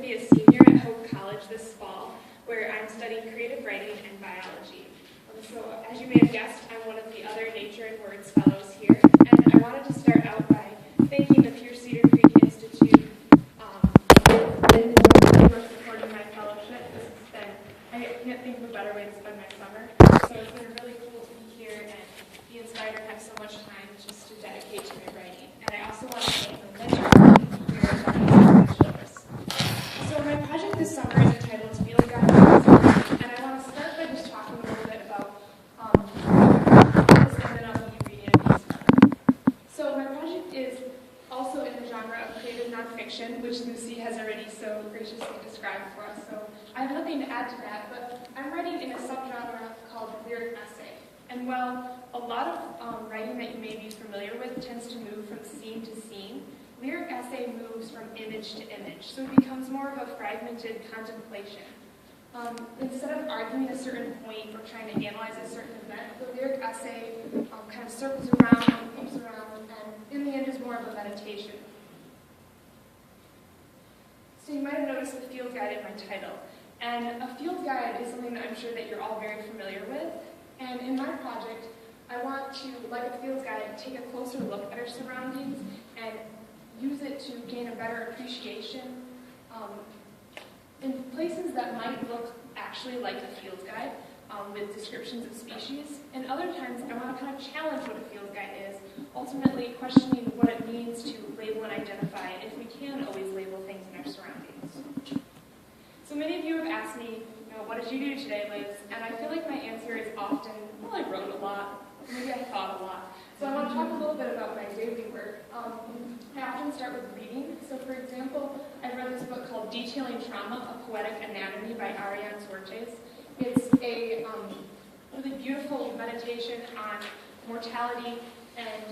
be a senior at Hope College this fall, where I'm studying creative writing and biology. So as you may have guessed, I'm one of the other Nature and Words Fellows here, and I wanted to start out by thanking the Pure Cedar Creek Institute for supporting my fellowship. I can't think of a better way to spend my summer. So it's been really cool to be here and be inspired to have so much time just to dedicate to my writing. And I also want to thank the mentor for So my project this summer is entitled Field Guide, and I want to start by just talking a little bit about this, and then I'll be reading a piece from it. So my project is also in the genre of creative nonfiction, which Lucy has already so graciously described for us. So I have nothing to add to that, but I'm writing in a subgenre called lyric essay. And while a lot of writing that you may be familiar with tends to move from scene to scene, lyric essay moves from image to image, so it becomes more of a fragmented contemplation. Instead of arguing a certain point or trying to analyze a certain event, the lyric essay kind of circles around and loops around, and in the end is more of a meditation. So you might have noticed the field guide in my title. And a field guide is something that I'm sure that you're all very familiar with. And in my project, I want to, like a field guide, take a closer look at our surroundings and use it to gain a better appreciation in places that might look actually like a field guide with descriptions of species. And other times, I want to kind of challenge what a field guide is, ultimately questioning what it means to label and identify, and if we can always label things in our surroundings. So many of you have asked me, what did you do today, Liz? And I feel like my answer is often, well, I wrote a lot, maybe I thought a lot. So I want to talk a little bit about my daily work. I often start with reading. So for example, I read this book called Detailing Trauma, A Poetic Anatomy by Ariane Sortes. It's a really beautiful meditation on mortality and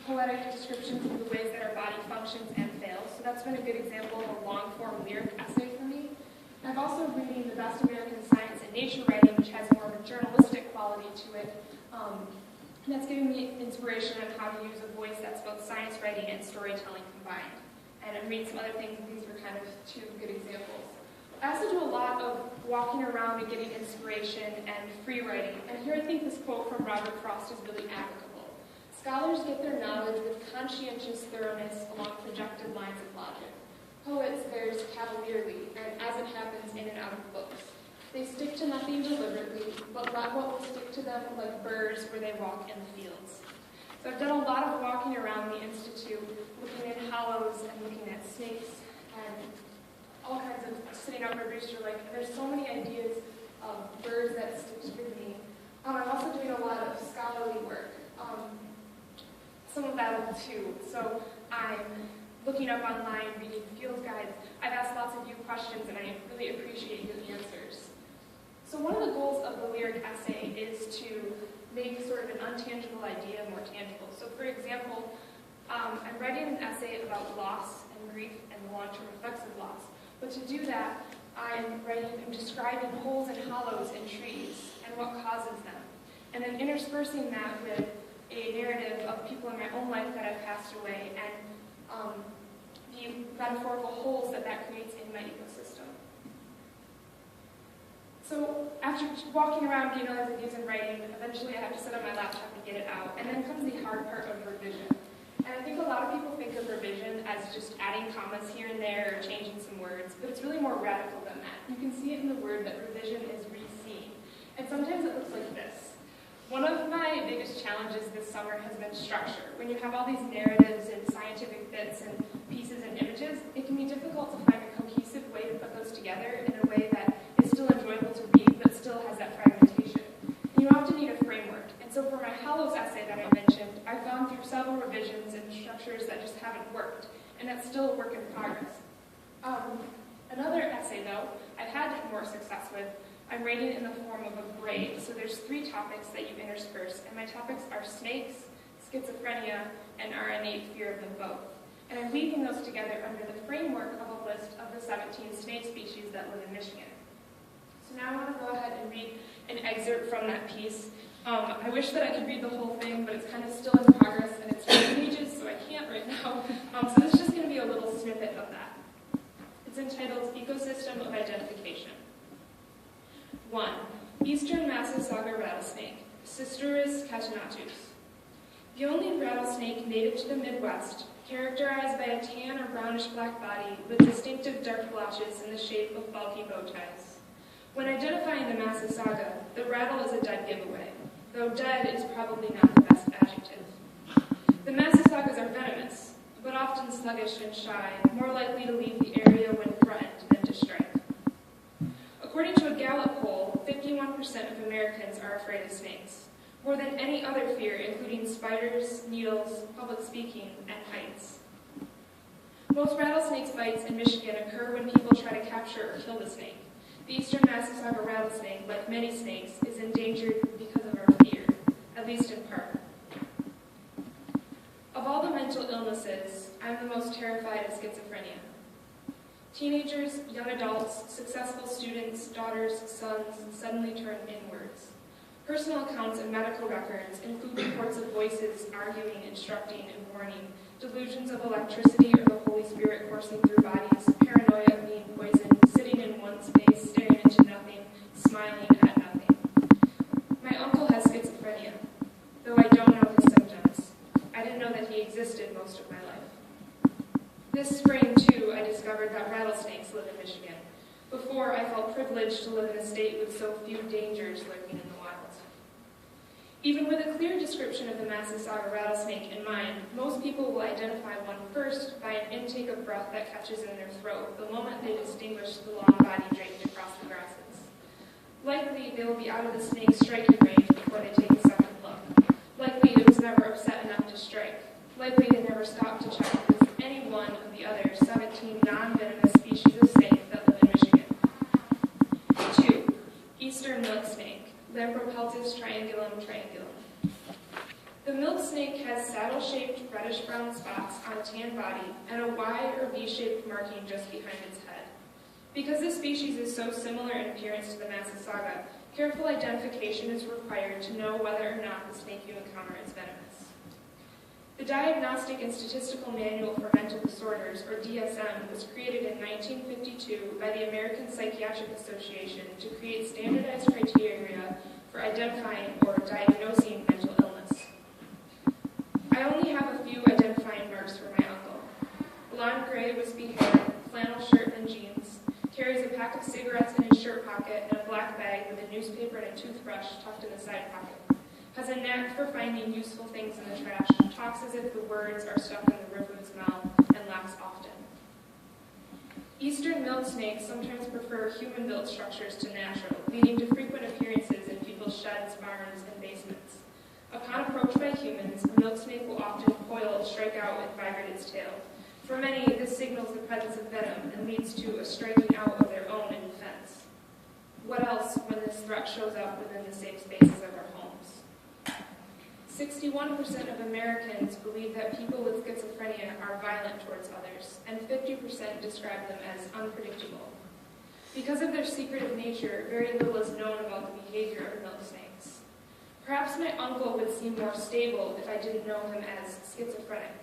poetic descriptions of the ways that our body functions and fails. So that's been a good example of a long-form lyric essay for me. I've also been reading The Best American Science and Nature Writing, which has more of a journalistic quality to it. And that's giving me inspiration on how to use a voice that's both science writing and storytelling combined. And I'm reading some other things, and these were kind of two good examples. I also do a lot of walking around and getting inspiration and free writing. And here I think this quote from Robert Frost is really applicable. Scholars get their knowledge with conscientious thoroughness along projected lines of logic. Poets theirs cavalierly, and as it happens in and out of books. They stick to nothing deliberately, but let what will stick to them like birds where they walk in the fields. So I've done a lot of walking around the Institute, looking at hollows and looking at snakes, and all kinds of sitting on my rooster. Like, there's so many ideas of birds that stick with me. I'm also doing a lot of scholarly work. Some of that too. So I'm looking up online, reading field guides. I've asked lots of you questions, and I really appreciate your answers. So one of the goals of the lyric essay is to make sort of an untangible idea more tangible. So for example, I'm writing an essay about loss and grief and the long-term effects of loss. But to do that, I'm describing holes and hollows in trees and what causes them. And then interspersing that with a narrative of people in my own life that have passed away and the metaphorical holes that creates in my ecosystem. So after walking around, getting all these ideas and writing, eventually I have to sit on my laptop and get it out. And then comes the hard part of revision. And I think a lot of people think of revision as just adding commas here and there or changing some words, but it's really more radical than that. You can see it in the word that revision is re-seeing. And sometimes it looks like this. One of my biggest challenges this summer has been structure. When you have all these narratives and scientific bits and pieces and images, it can be difficult to find a cohesive way to put those together in a way that is still enjoyable to read, but still has that fragmentation. And you often need a framework. And so for my Hollows essay that I mentioned, I've gone through several revisions and structures that just haven't worked, and that's still a work in progress. Another essay, though, I've had more success with. I'm writing in the form of a braid, so there's 3 topics that you intersperse, and my topics are snakes, schizophrenia, and our innate fear of them both. And I'm weaving those together under the framework of a list of the 17 snake species that live in Michigan. So now I want to go ahead and read an excerpt from that piece. I wish that I could read the whole thing, but it's kind of still in progress, and it's 2 pages, so I can't right now. So this is just going to be a little snippet of that. It It's entitled Ecosystem of Identification. 1. Eastern Massasauga rattlesnake, Cistrus catenatus. The only rattlesnake native to the Midwest, characterized by a tan or brownish-black body with distinctive dark blotches in the shape of bulky bow ties. When identifying the Massasauga, the rattle is a dead giveaway, though dead is probably not the best adjective. The Massasaugas are venomous, but often sluggish and shy, more likely to leave the area when threatened than to strike. According to a Gallup poll, 51% of Americans are afraid of snakes, more than any other fear, including spiders, needles, public speaking, and heights. Most rattlesnake bites in Michigan occur when people try to capture or kill the snake. The eastern Massasauga rattlesnake, like many snakes, is endangered because of our fear, at least in part. Of all the mental illnesses, I'm the most terrified of schizophrenia. Teenagers, young adults, successful students, daughters, sons suddenly turn inwards. Personal accounts and medical records include reports of voices arguing, instructing, and warning, delusions of electricity or the Holy Spirit coursing through bodies, paranoia of being poisoned, sitting in one space, staring into nothing, smiling at nothing. My uncle has schizophrenia, though I don't know his symptoms. I didn't know that he existed most of my life. This spring, too, I discovered that rattlesnakes live in Michigan. Before, I felt privileged to live in a state with so few dangers lurking in the wild. Even with a clear description of the Massasauga rattlesnake in mind, most people will identify one first by an intake of breath that catches in their throat the moment they distinguish the long body draped across the grasses. Likely, they will be out of the snake's striking range before they take a second look. Likely, it was never upset enough to strike. Likely, they never stopped to check if there's any one of the other 17 non-venomous species of snake that live in Michigan. 2. Eastern milk snake, Lampropeltis triangulum triangulum. The milk snake has saddle-shaped reddish-brown spots on a tan body and a Y or V-shaped marking just behind its head. Because this species is so similar in appearance to the Massasauga, careful identification is required to know whether or not the snake you encounter is venomous. The Diagnostic and Statistical Manual for Mental Disorders, or DSM, was created in 1952 by the American Psychiatric Association to create standardized criteria for identifying or diagnosing mental illness. I only have a few identifying marks for my uncle. Blonde gray wispy hair, flannel shirt and jeans, carries a pack of cigarettes in his shirt pocket and a black bag with a newspaper and a toothbrush tucked in the side pocket. Has a knack for finding useful things in the trash, talks as if the words are stuck in the roof of his mouth, and laughs often. Eastern milk snakes sometimes prefer human-built structures to natural, leading to frequent appearances in people's sheds, barns, and basements. Upon approach by humans, a milk snake will often coil, strike out, and vibrate its tail. For many, this signals the presence of venom and leads to a striking out of their own in defense. What else when this threat shows up within the safe spaces of our homes? 61% of Americans believe that people with schizophrenia are violent towards others, and 50% describe them as unpredictable. Because of their secretive nature, very little is known about the behavior of milk snakes. Perhaps my uncle would seem more stable if I didn't know him as schizophrenic.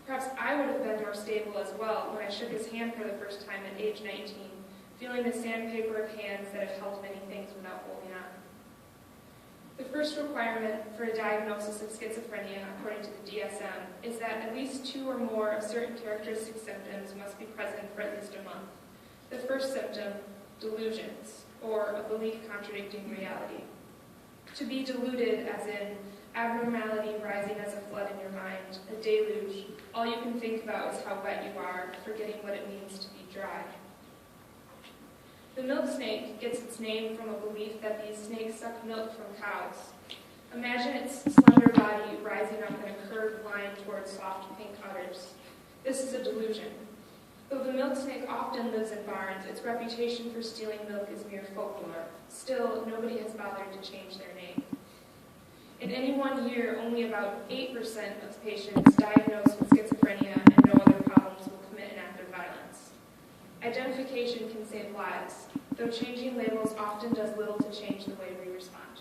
Perhaps I would have been more stable as well when I shook his hand for the first time at age 19, feeling the sandpaper of hands that have held many things without holding on. The first requirement for a diagnosis of schizophrenia, according to the DSM, is that at least 2 or more of certain characteristic symptoms must be present for at least a month. The first symptom, delusions, or a belief contradicting reality. To be deluded, as in abnormality rising as a flood in your mind, a deluge. All you can think about is how wet you are, forgetting what it means to be dry. The milk snake gets its name from a belief that these snakes suck milk from cows. Imagine its slender body rising up in a curved line towards soft pink udders. This is a delusion. Though the milk snake often lives in barns, its reputation for stealing milk is mere folklore. Still, nobody has bothered to change their name. In any one year, only about 8% of patients diagnosed with schizophrenia and no other problems will commit an act of violence. Identification can save lives, though changing labels often does little to change the way we respond.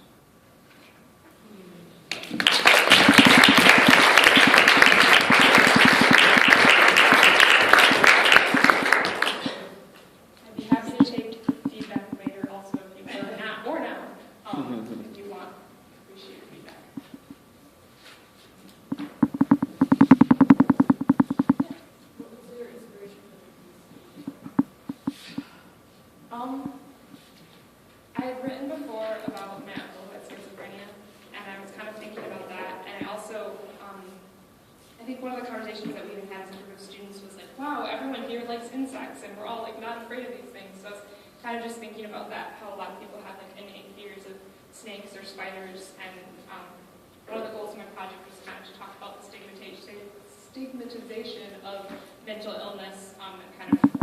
I had written before about my uncle who had schizophrenia, and I was kind of thinking about that. And I also, I think one of the conversations that we had as a group of students was like, wow, everyone here likes insects, and we're all like not afraid of these things. So I was kind of just thinking about that, how a lot of people have like innate fears of snakes or spiders. And one of the goals of my project was kind of to talk about the stigmatization of mental illness and kind of